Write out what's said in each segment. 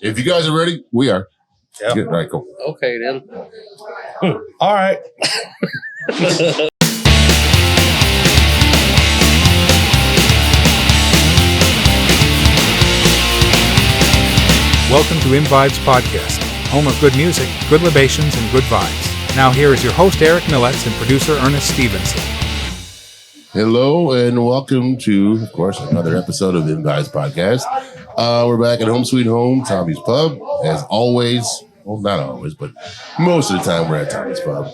If you guys are ready, we are. Yeah. All right, cool. Okay, then. All right. Welcome to ImVibes Podcast, home of good music, good libations, and good vibes. Now here is your host, Eric Millets, and producer, Ernest Stevenson. Hello, and welcome to, of course, another episode of ImVibes Podcast. We're back at Home Sweet Home, Tommy's Pub. As always, well, not always, but most of the time we're at Tommy's Pub.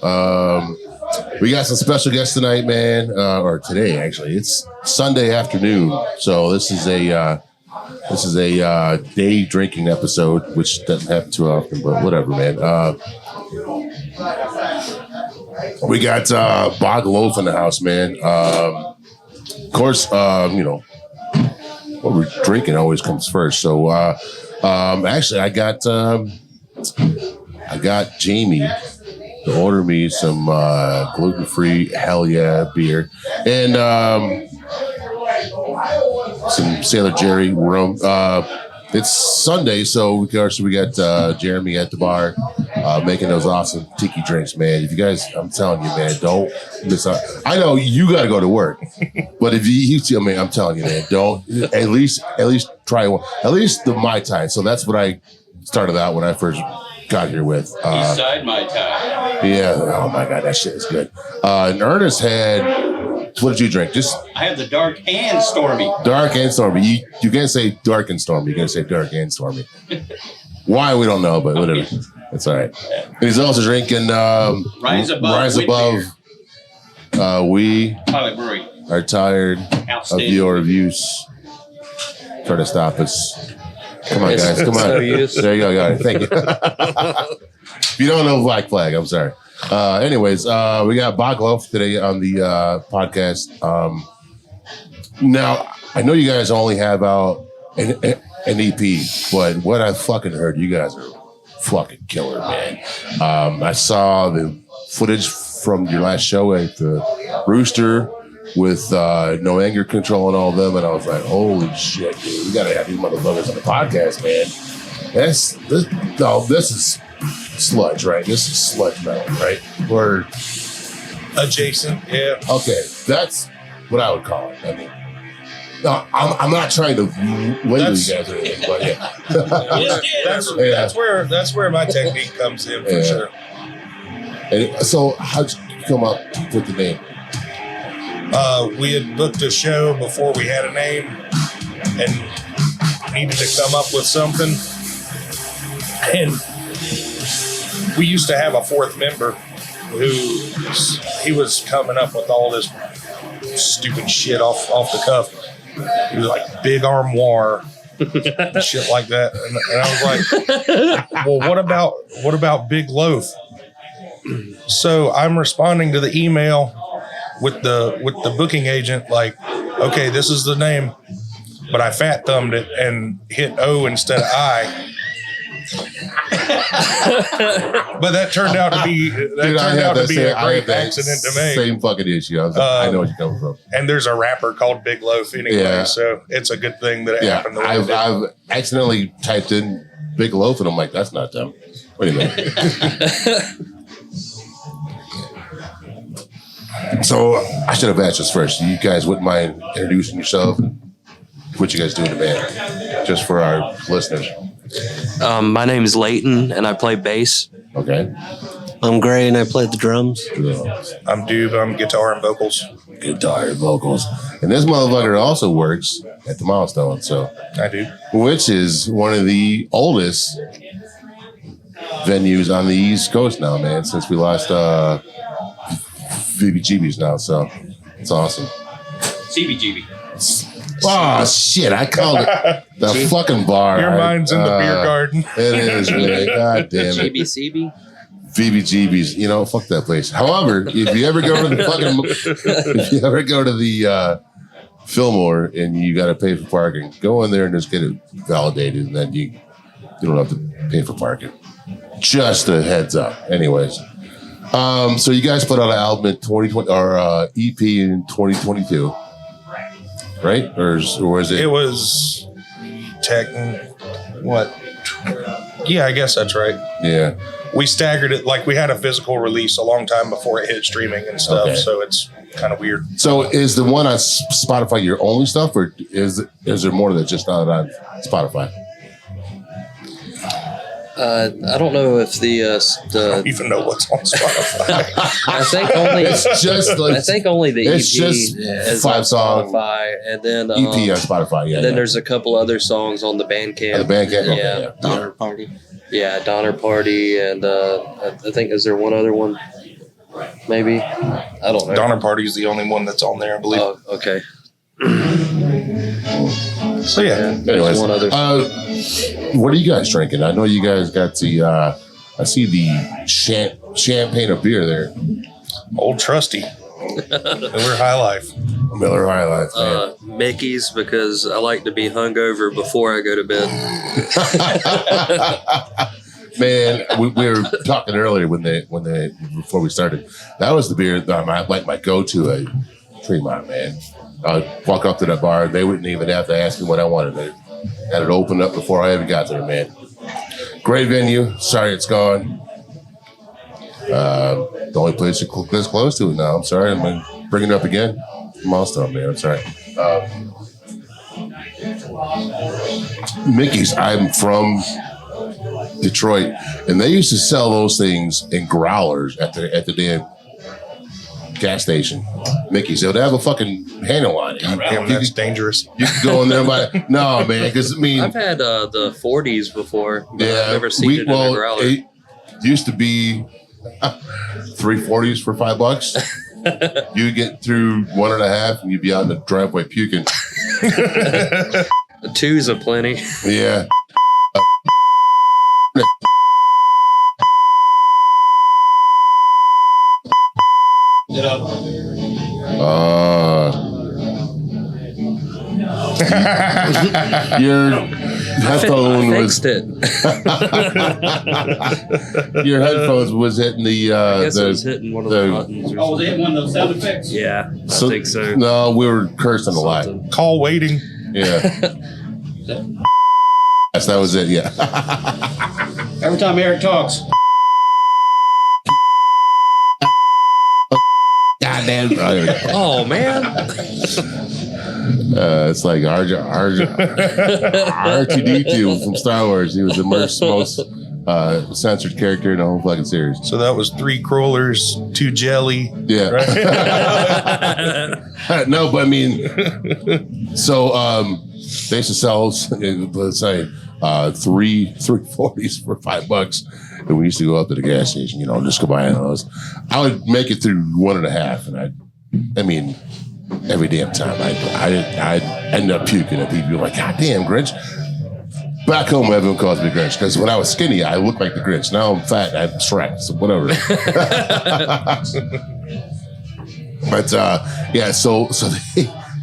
We got some special guests tonight, man, or today, actually. It's Sunday afternoon, so this is a day drinking episode, which doesn't happen too often, but whatever, man. We got Bog Loaf in the house, man. Of course, what we're drinking always comes first. So, actually, I got Jamie to order me some gluten-free hell yeah beer and some Sailor Jerry rum. It's Sunday, so we got Jeremy at the bar making those awesome tiki drinks, man. If you guys, I'm telling you, man, don't miss out. I know you got to go to work, but if you see, I mean, I'm telling you, man, don't at least try one, at least the Mai Tai. So that's what I started out when I first got here with. Eastside Mai Tai. Yeah. Oh my God, that shit is good. And Ernest had. What did you drink? I have the dark and stormy. Dark and stormy. You can't say dark and stormy. You got to say dark and stormy. Why, we don't know, but whatever. That's all right. And he's also drinking Rise Above. We Pilot Brewery. are tired of your reviews. Try to stop us. Come on, guys. Come on. There you go. Got it. Thank you. If you don't know Black Flag, I'm sorry. Anyways, we got Bog Loaf today on the podcast. Now, I know you guys only have out an EP, but what I fucking heard, you guys are fucking killer, man. I saw the footage from your last show at the Rooster with No Anger Control and all of them, and I was like, holy shit, dude, we gotta have these motherfuckers on the podcast, man. This is sludge, right? This is sludge metal, right? Or Adjacent, yeah. Okay, that's what I would call it. I mean, no, I'm not trying to label you guys or anything, but yeah. That's where my technique comes in for sure. And so, how'd you come up with the name? We had booked a show before we had a name and needed to come up with something. And we used to have a fourth member he was coming up with all this stupid shit off the cuff. He was like big armoire, shit like that. And I was like, well, what about Big Loaf? So I'm responding to the email with the booking agent, like, okay, this is the name, but I fat thumbed it and hit O instead of I. But that turned out to be a great accident to me. Same fucking issue. I know where you're coming from. And there's a rapper called Big Loaf anyway, so it's a good thing that it happened. I've accidentally typed in Big Loaf, and I'm like, that's not them. Wait a minute. So I should have asked this first. You guys wouldn't mind introducing yourself and what you guys do in the band, just for our listeners. My name is Leighton, and I play bass. Okay. I'm Gray, and I play the drums. I'm Dube. I'm guitar and vocals. Guitar and vocals. And this motherfucker also works at the Milestone, so I do. Which is one of the oldest venues on the East Coast now, man, since we lost VBGBs now, so it's awesome. CBGB. Oh, shit, I called it the fucking bar. Your mind's in the beer garden. It is, man. God damn it. GBCB? VBGBs, fuck that place. However, if you ever go to the Fillmore and you got to pay for parking, go in there and just get it validated, and then you don't have to pay for parking. Just a heads up. Anyways, so you guys put out an album in 2020 or EP in 2022, right? Or was it? It was Yeah, I guess that's right. Yeah. We staggered it, like we had a physical release a long time before it hit streaming and stuff, Okay. so it's kind of weird. So is the one on Spotify your only stuff, or is there more that's just not on Spotify? I don't know if I don't even know what's on Spotify. I think only It's just like I think only the EP it's just is 5 on song Spotify, and then EP on Spotify. Yeah. and then there's a couple other songs on the Bandcamp. the Bandcamp. Okay, Yeah. yeah. Donner Party. Yeah, Donner Party, and I think is there one other one? Maybe I don't know. Donner Party is the only one that's on there, I believe. Oh, okay. So yeah. There's Anyways, one other. what are you guys drinking? I know you guys got the. I see the champagne of beer there. Old Trusty. Miller High Life. Miller High Life, man. Mickey's, because I like to be hungover before I go to bed. Man, we were talking earlier before we started. That was the beer that I like my go-to at Tremont, man. I'd walk up to that bar, they wouldn't even have to ask me what I wanted. They had it opened up before I even got there, man. Great venue. Sorry it's gone. The only place that's close to it now. I'm sorry. I'm going to bring it up again. Milestone, man. I'm sorry. Mickey's. I'm from Detroit, and they used to sell those things in growlers at the damn gas station. Mickey's. They would have a fucking handle on it. Damn, that's dangerous. You could go in there and buy it. No, man, because I mean, I've had the 40s before, but yeah, I've never seen it in a growler. it used to be 340s for $5. You get through 1.5, and you'd be out in the driveway puking. Two's a plenty. Yeah. Your headphone was Fixed it. your headphones was hitting the I guess it was hitting one of the buttons. Or Oh, was it one of those sound effects? Yeah, I think so. No, we were cursing a lot. Something. Call waiting. Yeah. Yes, that was it. Yeah. Every time Eric talks. Goddamn. Oh man! It's like R2D2 from Star Wars. He was the most censored character in the whole fucking series. So that was 3 crawlers, 2 jelly. Yeah. Right? No, but I mean, so they used to sell, let's say, 340s for $5, and we used to go up to the gas station, just go buy those. I would make it through 1.5, and I mean, every damn time I'd end up puking, and people were like, "God damn, Grinch." Back home, everyone calls me Grinch because when I was skinny, I looked like the Grinch. Now I'm fat, I'm Shrek, so whatever. But yeah, so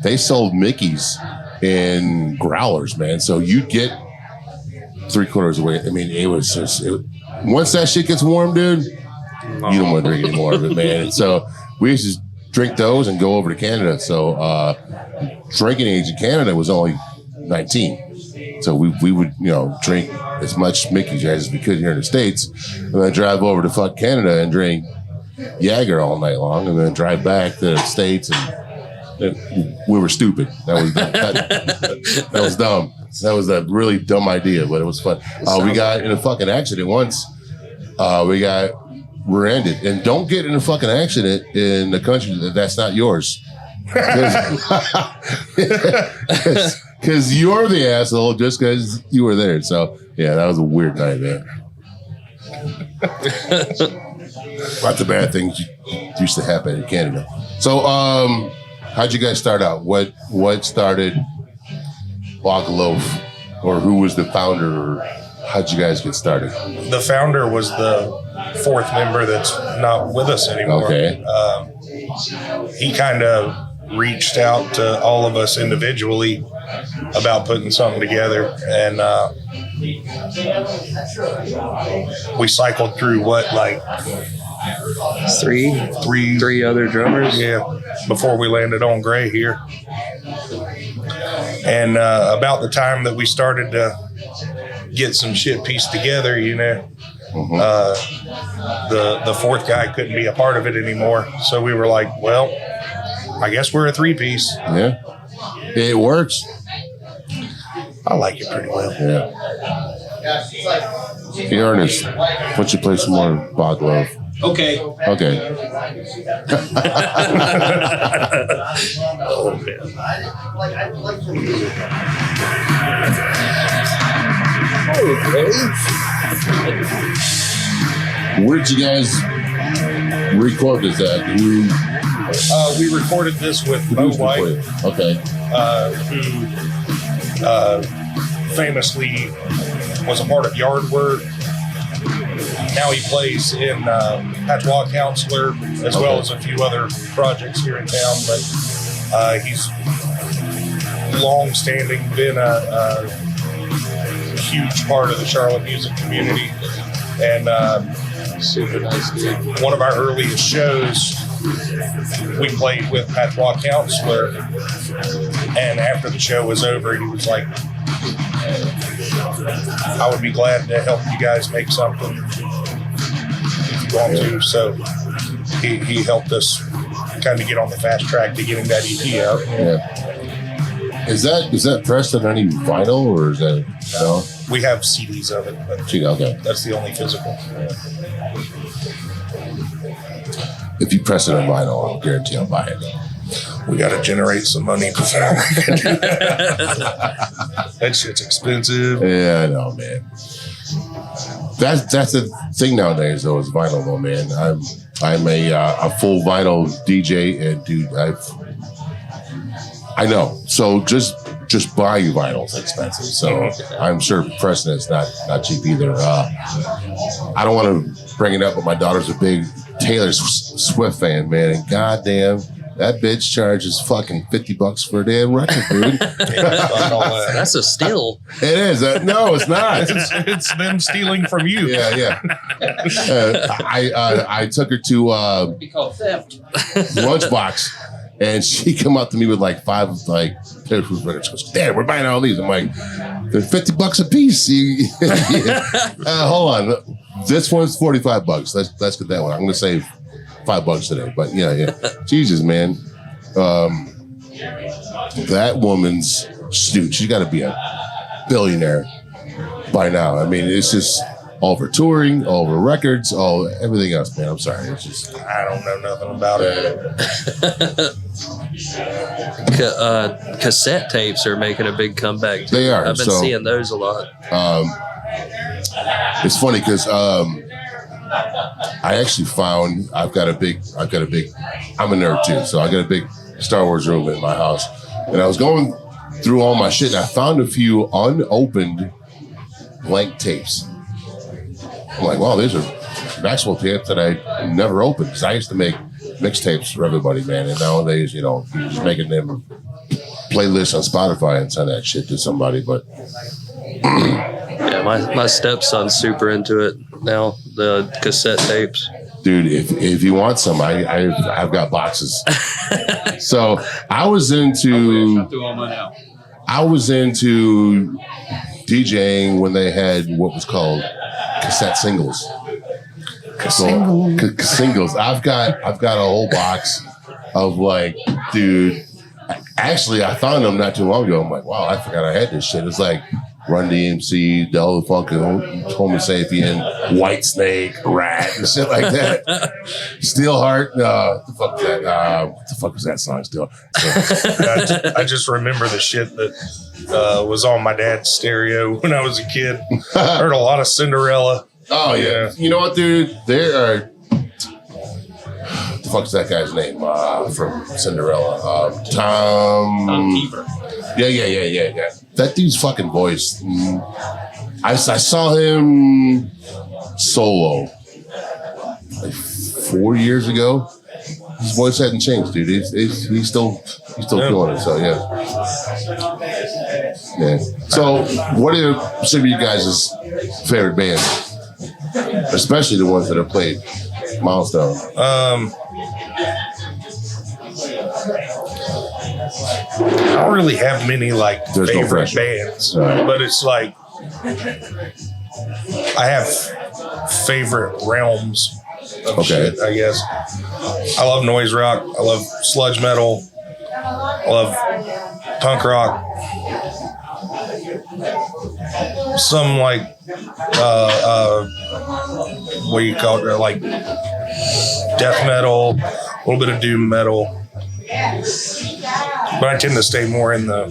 they sold Mickey's in growlers, man. So you'd get 3/4 away. I mean, it was just once that shit gets warm, dude, you don't want to drink any more of it, man. And so we used to drink those and go over to Canada. So drinking age in Canada was only 19. So we would, drink as much Mickey's as we could here in the States, and then drive over to fuck Canada and drink Jaeger all night long, and then drive back to the States. And we were stupid. That was dumb. That was a really dumb idea, but it was fun. We got in a fucking accident once. We got rear-ended. And don't get in a fucking accident in a country that's not yours. Because you're the asshole just because you were there. So, yeah, that was a weird night, man. Lots of bad things used to happen in Canada. So, how'd you guys start out? What started Bog Loaf? Or who was the founder? Or how'd you guys get started? The founder was the 4th member that's not with us anymore. Okay. He kind of reached out to all of us individually about putting something together, and we cycled through Three other drummers. Yeah, before we landed on Gray here. And about the time that we started to get some shit pieced together, you know. The fourth guy couldn't be a part of it anymore, so we were like, well, I guess we're a 3-piece. Yeah, it works. I like it pretty well. Yeah. Hey, Ernest, why don't you play some more Bog Loaf? Okay. Okay. Oh, man. Where'd you guys record this at? We recorded this with Mo White, Okay. who famously was a part of Yardwork. Now he plays in Patois Counselor, as well as a few other projects here in town. But he's long-standing, been a huge part of the Charlotte music community, and Super nice dude. one of our earliest shows, we played with Patois Counselor, and after the show was over, he was like, I would be glad to help you guys make something if you want to. So he helped us kind of get on the fast track to getting that EP out. Yeah. Is that pressed on any vinyl, or is that no? We have CDs of it, but Okay. that's the only physical. If you press it on vinyl, I'll guarantee I'll buy it. We got to generate some money before we can do that. That shit's expensive. Yeah, I know, man. That's the thing nowadays, though, is vinyl, though, man. I'm a full vinyl DJ, and dude, I know. So just buying vinyl is expensive. So I'm sure pressing it's not cheap either. I don't want to bring it up, but my daughter's a big Taylor Swift fan, man, and goddamn, that bitch charges fucking $50 for a damn record, dude. That's a steal. It is. No, it's not. It's them stealing from you. Yeah. I took her to Be called theft. Lunchbox, and she come up to me with like 5 Taylor Swift records. She goes, Dad, we're buying all these. I'm like, they're $50 a piece. Hold on. This one's $45. Let's get that one. I'm gonna save $5 today. But yeah. Jesus, man. That woman's dude, she's gotta be a billionaire by now. I mean, it's just all over touring, all over records, everything else, man. I'm sorry. It's just I don't know nothing about it. Cassette tapes are making a big comeback too. They are, I've been seeing those a lot. it's funny because I actually found I'm a nerd too, so I got a big Star Wars room in my house, and I was going through all my shit and I found a few unopened blank tapes. I'm like, wow, these are Maxwell tapes that I never opened, because I used to make mixtapes for everybody, man, and nowadays, you're just making them playlists on Spotify and send that shit to somebody. But yeah, my stepson's super into it now, the cassette tapes. dude, if you want some, I've got boxes. So I was into DJing when they had what was called cassette singles. Singles. I've got a whole box of dude. Actually, I found them not too long ago. I'm like, wow, I forgot I had this shit. It's like Run DMC, Del Funk, Homo Sapien, White Snake, Rat, and shit like that. Steelheart. What the fuck was that? What the fuck was that song? Still. I just remember the shit that was on my dad's stereo when I was a kid. Heard a lot of Cinderella. Oh yeah. You know what, dude? There are. What the fuck's that guy's name from Cinderella? Tom Keeper. Yeah. That dude's fucking voice. I saw him solo like 4 years ago. His voice hadn't changed, dude. He's still feeling it. So yeah. So what are some of you guys' favorite bands? Especially the ones that have played Milestone. I don't really have many There's no favorite pressure. bands, Right. but it's like I have favorite realms of shit, I guess. I love noise rock. I love sludge metal. I love punk rock. Some like what do you call it? Like death metal, a little bit of doom metal. But I tend to stay more in the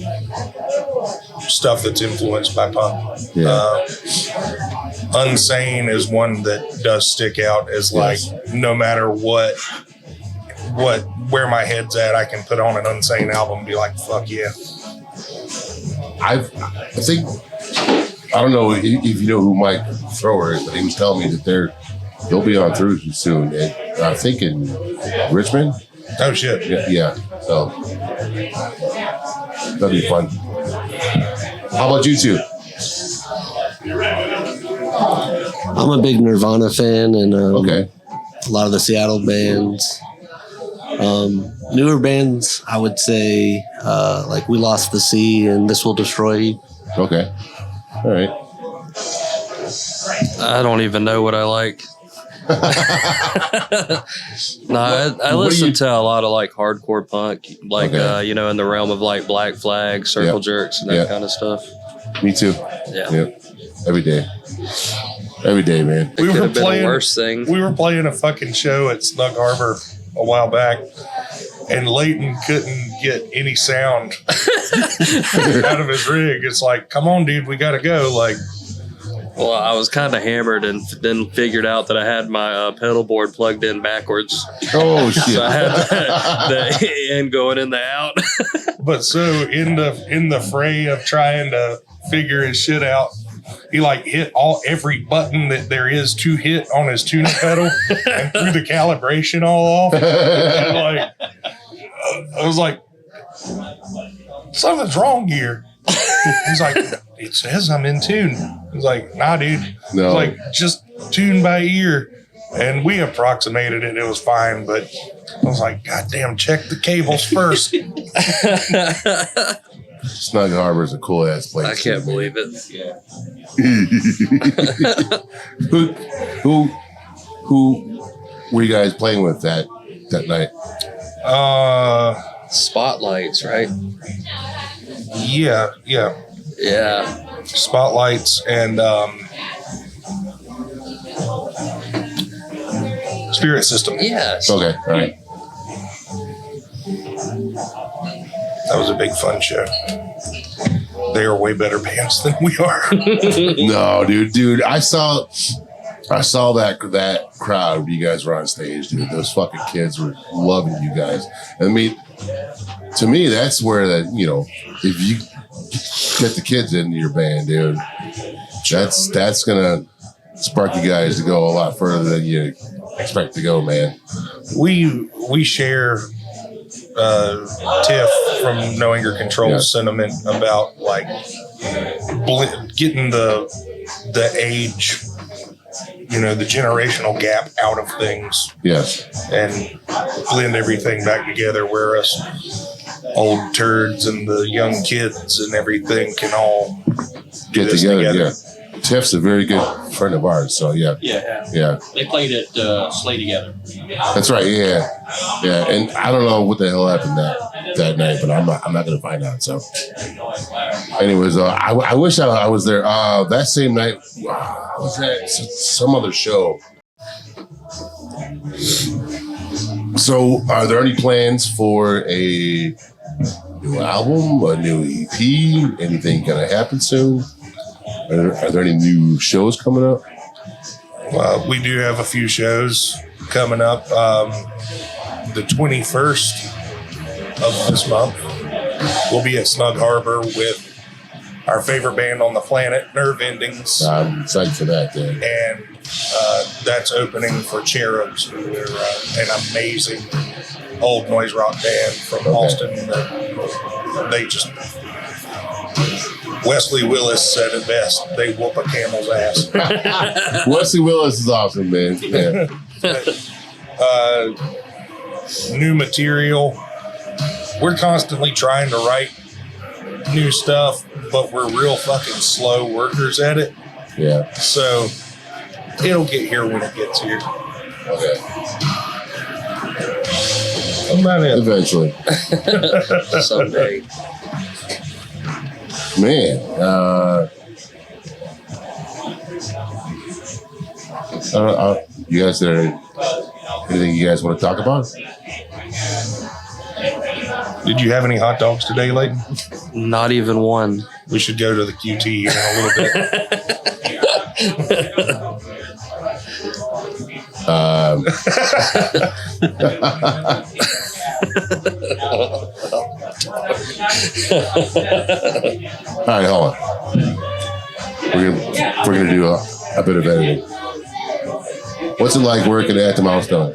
stuff that's influenced by punk. Yeah. Unsane is one that does stick out as like no matter what where my head's at, I can put on an Unsane album and be like, fuck yeah. I think, I don't know if you know who Mike Thrower is, but he was telling me that they'll be on through soon. I think in Richmond. Oh shit. Yeah. So that'll be fun. How about you two? I'm a big Nirvana fan, and Okay. a lot of the Seattle bands. Newer bands, I would say, like We Lost the Sea and This Will Destroy You. Okay. All right. I don't even know what I like. No, I listen to a lot of like hardcore punk, like Okay. in the realm of like Black Flag, Circle Jerks, and that kind of stuff. Me too. Yeah. Yep. Every day, man. We Could were have been a playing worse thing. We were playing a fucking show at Snug Harbor a while back, and Leighton couldn't get any sound out of his rig. It's like, come on, dude, we gotta go. Like, Well, I was kind of hammered and then figured out that I had my pedal board plugged in backwards. Oh shit! So I had the in going in the out. but so in the fray of trying to figure his shit out, he like hit every button that there is to hit on his tuning pedal and threw the calibration all off. And like, I was like, something's wrong here. He's like, it says I'm in tune. I was like, nah, dude. No. It's like, just tune by ear. And we approximated it. It was fine. But I was like, God damn, check the cables first. Snug Harbor is a cool ass place. I can't believe it. Who were you guys playing with that night? Spotlights, right? Yeah. Yeah. Spotlights and Spirit System. Yes. Okay, all right. That was a big fun show. They are way better bands than we are. No, dude. I saw that crowd when you guys were on stage, dude. Those fucking kids were loving you guys. I mean, to me, that's where if you get the kids into your band, dude, that's gonna spark you guys to go a lot further than you expect to go, man. We share Tiff from No Anger Control sentiment about like getting the age, the generational gap out of things. Yes. And blend everything back together, where us old turds and the young kids and everything can all Get together. Yeah. Tiff's a very good friend of ours, so yeah. They played at Slay together. That's right. Yeah. And I don't know what the hell happened that night, but I'm not gonna find out. So, anyways, I wish I was there. That same night, was that some other show? So, are there any plans for a new album, a new EP? Anything gonna happen soon? Are there any new shows coming up? We do have a few shows coming up. The 21st of this month, we'll be at Snug Harbor with our favorite band on the planet, Nerve Endings. I'm excited for that, then. And that's opening for Cherubs, who are an amazing old noise rock band from Austin. They just... Wesley Willis said it best. They whoop a camel's ass. Wesley Willis is awesome, man. Yeah. New material. We're constantly trying to write new stuff. but we're real fucking slow workers at it. Yeah. So it'll get here when it gets here. Okay. About it. Eventually. Someday. Man. You guys, anything you guys want to talk about? Did you have any hot dogs today, Leighton? Not even one. We should go to the QT in a little bit. All right, hold on. We're gonna do a bit of editing. What's it like working at the Milestone?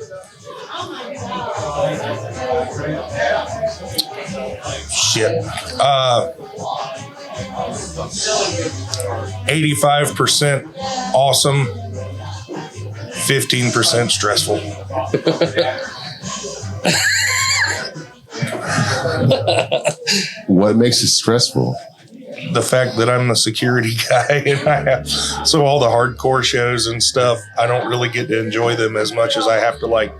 Shit. 85% awesome, 15% stressful. What makes it stressful? The fact that I'm the security guy and I have so all the hardcore shows and stuff, I don't really get to enjoy them as much as I have to like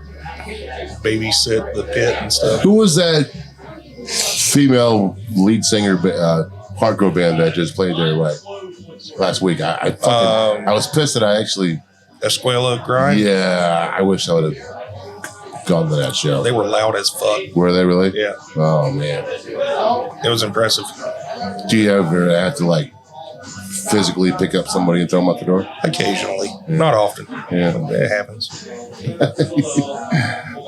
babysit the pit and stuff. Who was that female lead singer hardcore band that just played there last week? I was pissed that I actually Escuela Grind. Yeah, I wish I would have gone to that show. They were loud as fuck. Were they really? Yeah. Oh man, it was impressive. Do you ever have to like physically pick up somebody and throw them out the door? Occasionally, not often. Yeah, but it happens.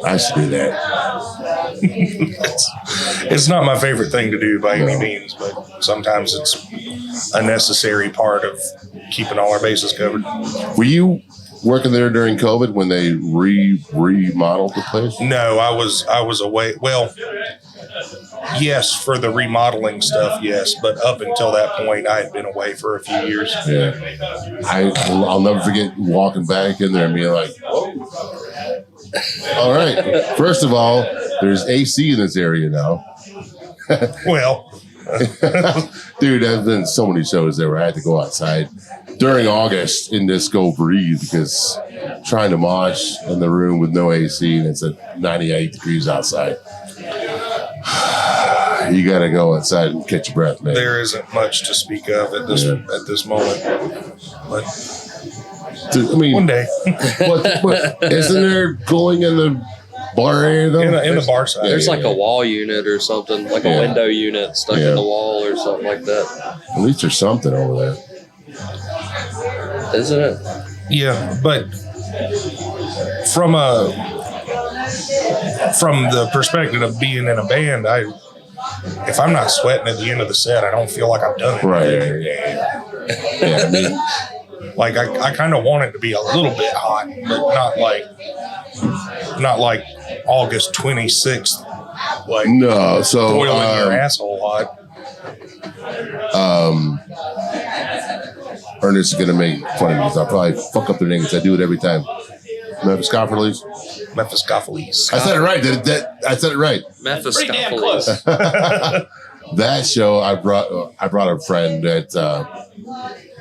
I should do that. It's not my favorite thing to do by any means, but sometimes it's a necessary part of keeping all our bases covered. Were you working there during COVID when they remodeled the place? No, I was away. Well, yes, for the remodeling stuff, yes, but up until that point, I had been away for a few years. Yeah, I'll never forget walking back in there and being like, whoa. All right. First of all, there's AC in this area now. Well, dude, there's been so many shows there where I had to go outside during August and just go breathe because trying to mosh in the room with no AC and it's at 98 degrees outside. You got to go outside and catch your breath, man. There isn't much to speak of at this moment, but dude, I mean, one day. what isn't there going in the bar area though? In the bar side. There's like a wall unit or something, like a window unit stuck in the wall or something like that. At least there's something over there. Isn't it? Yeah, but from the perspective of being in a band, if I'm not sweating at the end of the set, I don't feel like I've done it. Right. Yeah, I mean, like I kind of want it to be a little bit hot, but not like August 26th. Like no, so boiling your asshole hot. Ernest is gonna make fun of me. So I'll probably fuck up their names. I do it every time. Mephistopheles. Mephistopheles. I said it right. I said it right. Mephistopheles. That show, I brought a friend that,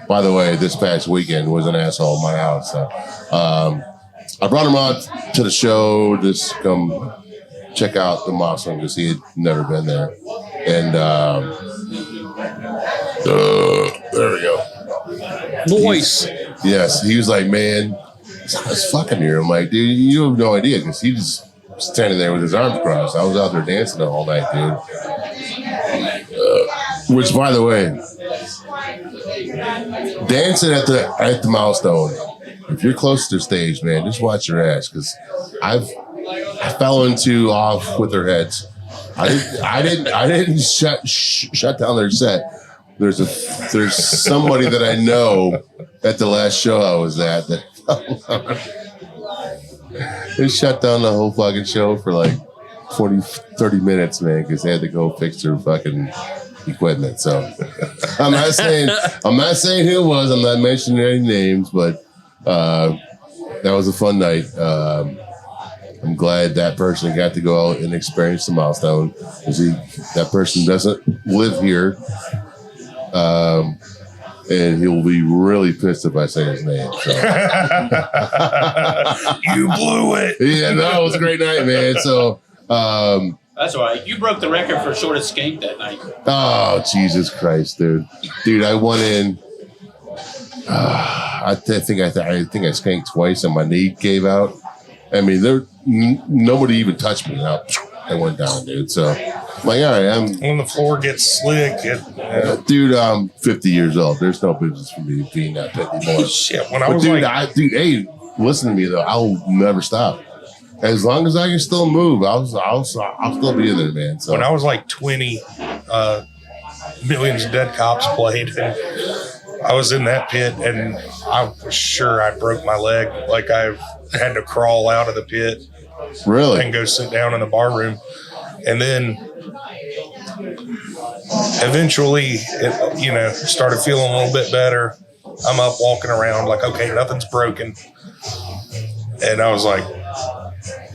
by the way, this past weekend was an asshole at my house. So, I brought him out to the show just to come check out the milestone because he had never been there. And there we go. Voice. Yes, he was like, man, it's fucking here. I'm like, dude, you have no idea because he just standing there with his arms crossed. I was out there dancing all night, dude. Which, by the way, dancing at the milestone. If you're close to the stage, man, just watch your ass because I fell into off with their heads. I didn't shut down their set. There's somebody that I know at the last show I was at that they shut down the whole fucking show for like 30 minutes, man, because they had to go fix their fucking equipment. So I'm not saying who it was. I'm not mentioning any names, but that was a fun night. I'm glad that person got to go out and experience the milestone. That person doesn't live here. And he'll be really pissed if I say his name. So. You blew it. Yeah, no, it was a great night, man. So That's all right. You broke the record for shortest skate that night. oh, Jesus Christ, dude. Dude, I went in. I think I skanked twice and my knee gave out. I mean, nobody even touched me. I went down, dude. So, I'm like, all right, When the floor gets slick, dude, I'm 50 years old. There's no business for me being that pit anymore. shit. When I But was dude, like, hey, listen to me though. I'll never stop. As long as I can still move, I'll still be in there, man. So when I was like 20, Millions of Dead Cops played, and I was in that pit, and I was sure I broke my leg. Like I had to crawl out of the pit really, and go sit down in the bar room, and then eventually, started feeling a little bit better. I'm up walking around like, okay, nothing's broken, and I was like,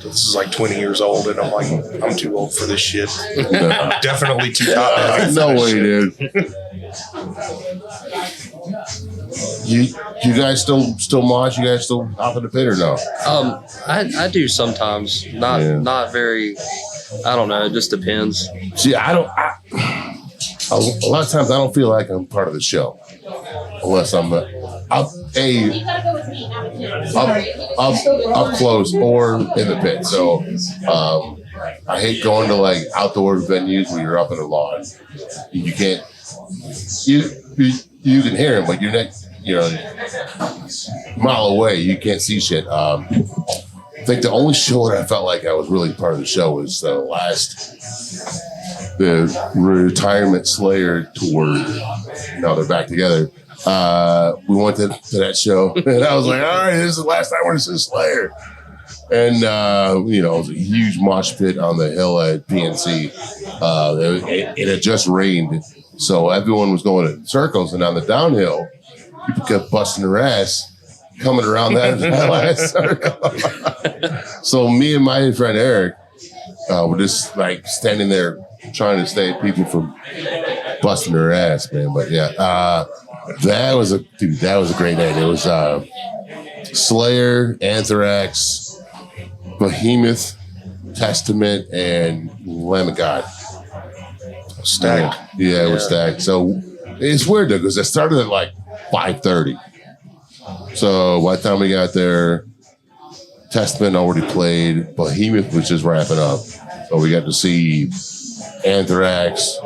this is like 20 years old, and I'm like, I'm too old for this shit. I'm definitely too top heavy. no way, dude. You guys still mosh? You guys still hop in the pit or no? I do sometimes. Not very. I don't know. It just depends. See, a lot of times I don't feel like I'm part of the show unless I'm up close or in the pit. So I hate going to like outdoor venues where you're up in the lawn. You can't. You can hear him, but you're not. A mile away. You can't see shit. I think the only show that I felt like I was really part of the show was the retirement Slayer tour. Now they're back together. We went to that show, and I was like, all right, this is the last time we're going to see Slayer. And, it was a huge mosh pit on the hill at PNC. It had just rained, so everyone was going in circles, and on the downhill, people kept busting their ass coming around that last circle. So me and my friend Eric were just like standing there trying to stay people from busting their ass, man. But yeah, that was a great night. It was Slayer, Anthrax, Behemoth, Testament, and Lamb of God. Stacked. Yeah, it was stacked. So it's weird though, because it started at like 5:30. So by the time we got there, Testament already played. Behemoth was just wrapping up. So we got to see Anthrax,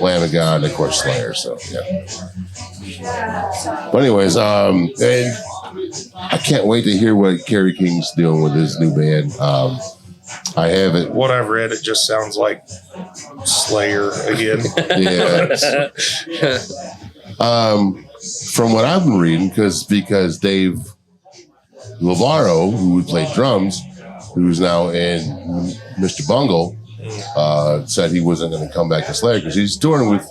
Lamb of God, and of course Slayer. So yeah. But anyways, and I can't wait to hear what Kerry King's doing with his new band. I haven't. What I've read, it just sounds like Slayer again. Yeah. From what I've been reading, because Dave Lavaro, who played drums, who's now in Mr. Bungle, said he wasn't going to come back to Slayer because he's touring with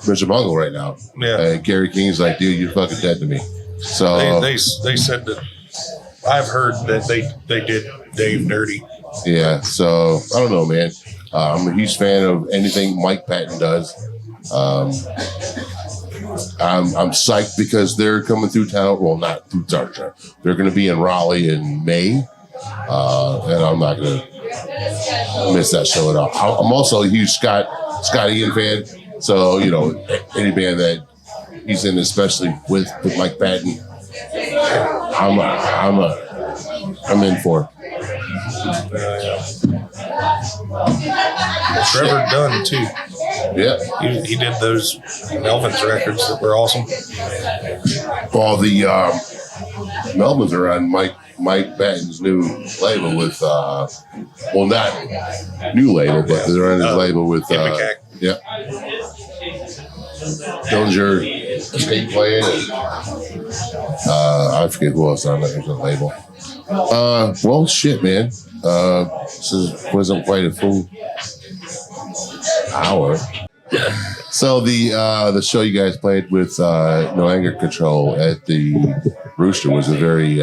Mr. Bungle right now. Yeah. And Kerry King's like, dude, you're fucking dead to me. So they said that I've heard that they did Dave dirty. Yeah. So I don't know, man. I'm a huge fan of anything Mike Patton does. I'm psyched because they're coming through town. Well, not through town. They're going to be in Raleigh in May, and I'm not going to miss that show at all. I'm also a huge Scott Ian fan. So any band that he's in, especially with Mike Patton, I'm in for. Trevor Dunn too. Yeah, he did those Melvins records that were awesome. Well, the Melvins are on Mike Patton's new label with not new label, but they're on his label with yeah. Dillinger Escape playing, and I forget who else on the label. Well, shit, man. This wasn't quite a full hour. So the show you guys played with No Anger Control at the Rooster was a very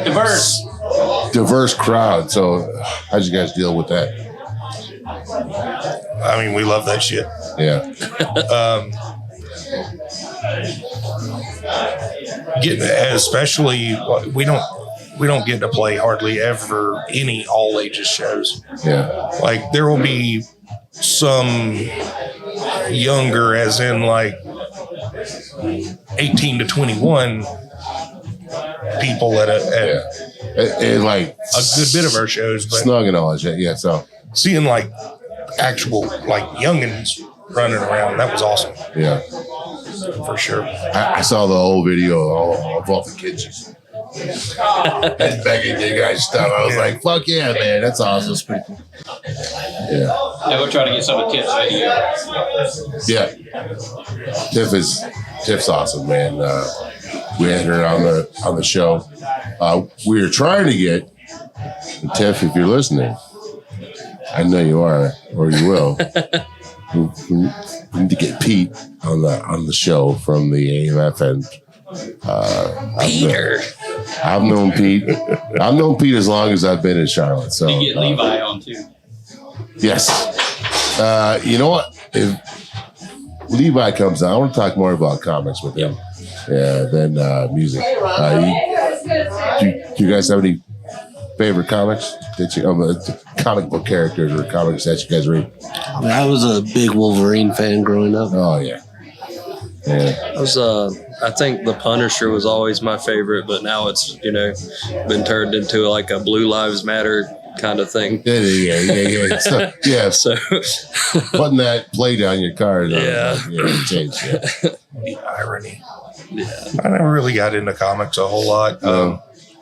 Diverse. diverse crowd. So how'd you guys deal with that? I mean, we love that shit. Yeah. Especially we don't get to play hardly ever any all ages shows. Yeah. Like there will be some younger, as in like 18 to 21 people at And like a good bit of our shows, but snug and all that shit. Yeah. So seeing like actual like youngins running around, that was awesome. Yeah. For sure. I saw the whole video of all the kids and begging you guys stuff. I was like, fuck yeah, man. That's awesome. That's pretty cool. Yeah. Yeah, we're trying to get some of Tiff's video. Yeah. Tiff's awesome, man. We had her on the show. We were trying to get Tiff, if you're listening. I know you are, or you will. We need to get Pete on the show from the AMFN. Peter. I've known Pete. I've known Pete as long as I've been in Charlotte. So You get Levi on too. yes. You know what? If Levi comes on, I want to talk more about comics with him. Yeah, than music. Do you guys have any favorite comics that you comic book characters or comics that you guys read? I was a big Wolverine fan growing up. Oh yeah. I think the Punisher was always my favorite, but now it's been turned into like a Blue Lives Matter kind of thing. Yeah. So, So putting that play down your car, change. Yeah. The irony. yeah, I never really got into comics a whole lot.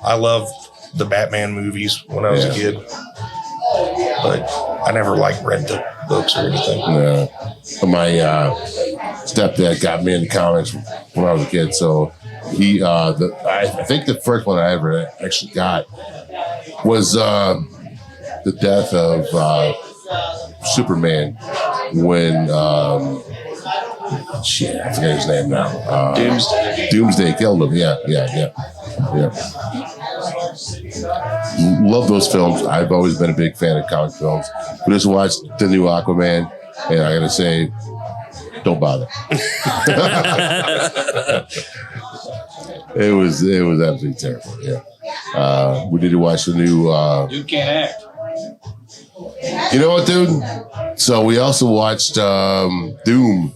I loved the Batman movies when I was a kid, but I never read the books or anything. My stepdad got me into comics when I was a kid, so he I think the first one I ever actually got was the death of Superman when I forget his name now. Doomsday killed him. Yeah. Love those films. I've always been a big fan of comic films. We just watched the new Aquaman, and I gotta say, don't bother. It was absolutely terrible. Yeah. We did watch the new. Dude can't act. You know what, dude? So we also watched Doom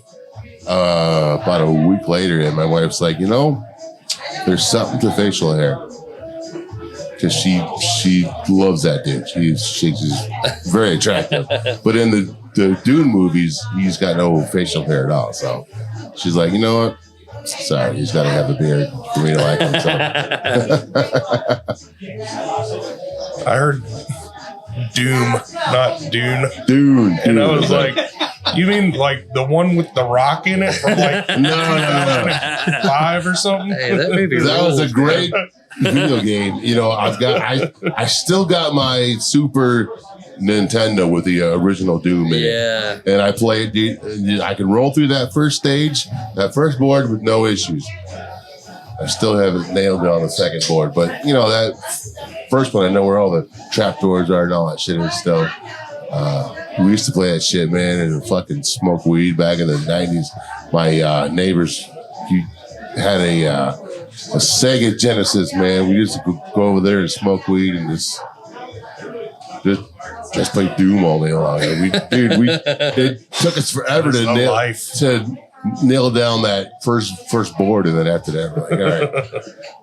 about a week later, and my wife's like, there's something to facial hair. Because she loves that dude. She's very attractive. But in the Dune movies, he's got no facial hair at all. So she's like, you know what? Sorry, he's got to have a beard for me to like him. So. I heard Doom, not Dune. Dune. And I was like, you mean like the one with the rock in it from No. 5 or something? hey, that movie That was a rules, great video game. I still got my Super Nintendo with the original Doom in it. Yeah. And I played, I can roll through that first stage, that first board with no issues. I still haven't nailed it on the second board, but that first one, I know where all the trapdoors are and all that shit is still. We used to play that shit, man, and fucking smoke weed back in the 90s. My neighbors, he had a Sega Genesis, man. We used to go over there and smoke weed and just play Doom all day long. It took us forever to nail down that first board, and then after that, we're like, all right.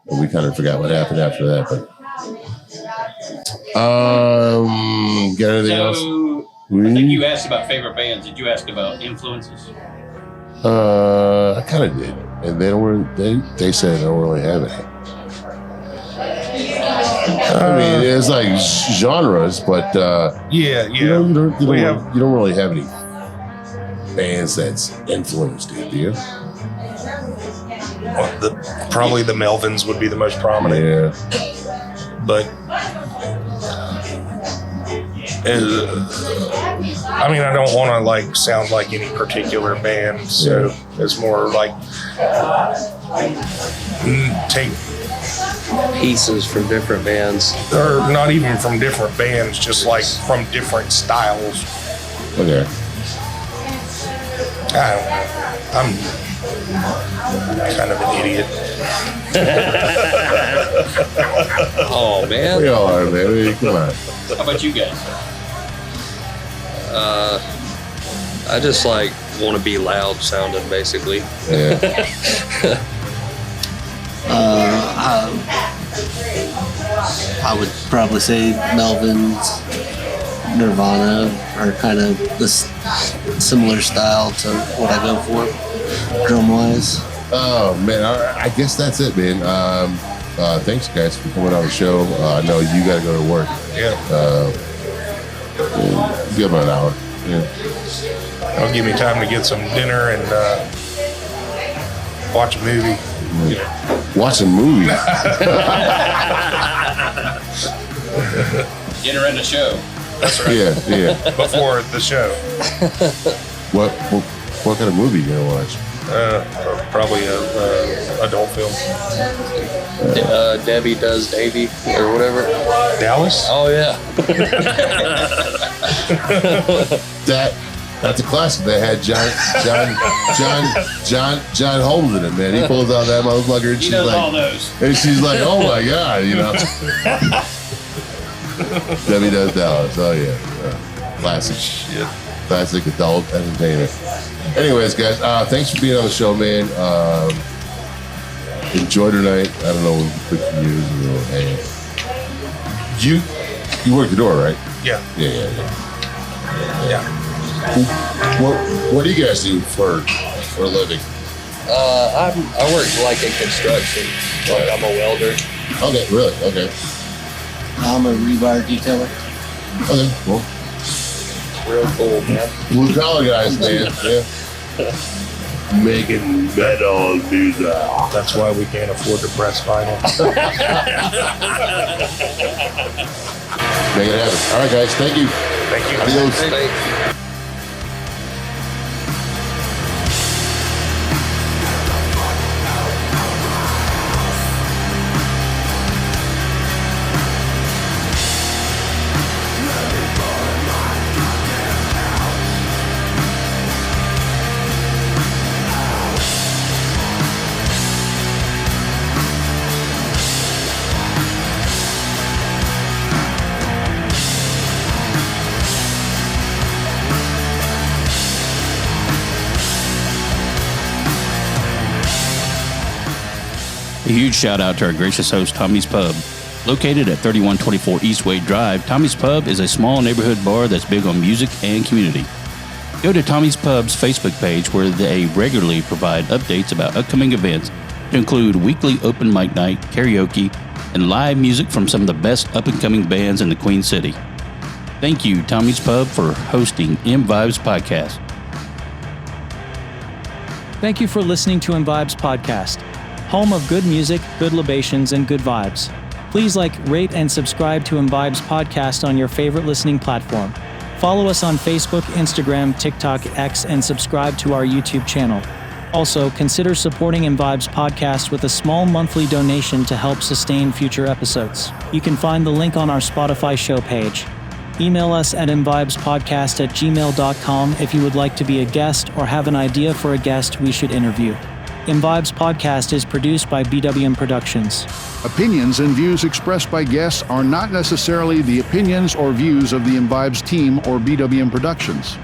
And we kind of forgot what happened after that. But got anything else? I think you asked about favorite bands. Did you ask about influences? I kind of did, and they said I don't really have any. I mean, it's like genres, but yeah. You don't really have any bands that's influenced you, do you? Probably the Melvins would be the most prominent. Yeah. But I don't want to sound like any particular band, so it's more like take pieces from different bands, or not even from different bands, just from different styles. Okay. I don't know. I'm kind of an idiot. Oh man. We all are, man. I mean, come on. How about you guys? I just like want to be loud sounding, basically. Yeah. I would probably say Melvin's, Nirvana are kind of this similar style to what I go for, drum wise. Oh man, I guess that's it, man. Thanks guys for coming on the show. I know you got to go to work. Yeah. Give them an hour. Yeah. That'll give me time to get some dinner and watch a movie. Watch a movie. Dinner and a show. That's right. Yeah. Before the show. What kind of movie you gonna watch? Probably a adult film. Debbie Does Davy or whatever. Dallas? Oh yeah. That's a classic. That had John Holmes in it, man. He pulls out that motherfucker, and He she's knows like, all those. and she's like, oh my god, you know. Debbie Does Dallas. Oh yeah, classic shit. Classic adult entertainment. Anyways, guys, thanks for being on the show, man. Enjoy tonight. I don't know what you use. You work the door, right? Yeah. Yeah. Yeah. What do you guys do for a living? I work like in construction. Like I'm a welder. Okay, really? Okay. I'm a rebar detailer. Okay, cool. Real cool, man. Blue collar guys, man. Yeah. Making metal music. That's why we can't afford to press vinyl. Make it happen. All right, guys. Thank you. Thank you. Adios. Thanks. A huge shout out to our gracious host, Tommy's Pub. Located at 3124 Eastway Drive, Tommy's Pub is a small neighborhood bar that's big on music and community. Go to Tommy's Pub's Facebook page where they regularly provide updates about upcoming events to include weekly open mic night, karaoke, and live music from some of the best up-and-coming bands in the Queen City. Thank you, Tommy's Pub, for hosting ImVibes Podcast. Thank you for listening to ImVibes Podcast, home of good music, good libations, and good vibes. Please like, rate, and subscribe to ImVibes Podcast on your favorite listening platform. Follow us on Facebook, Instagram, TikTok, X, and subscribe to our YouTube channel. Also, consider supporting ImVibes Podcast with a small monthly donation to help sustain future episodes. You can find the link on our Spotify show page. Email us at imvibespodcast@gmail.com if you would like to be a guest or have an idea for a guest we should interview. ImVibes Podcast is produced by BWM Productions. Opinions and views expressed by guests are not necessarily the opinions or views of the ImVibes team or BWM Productions.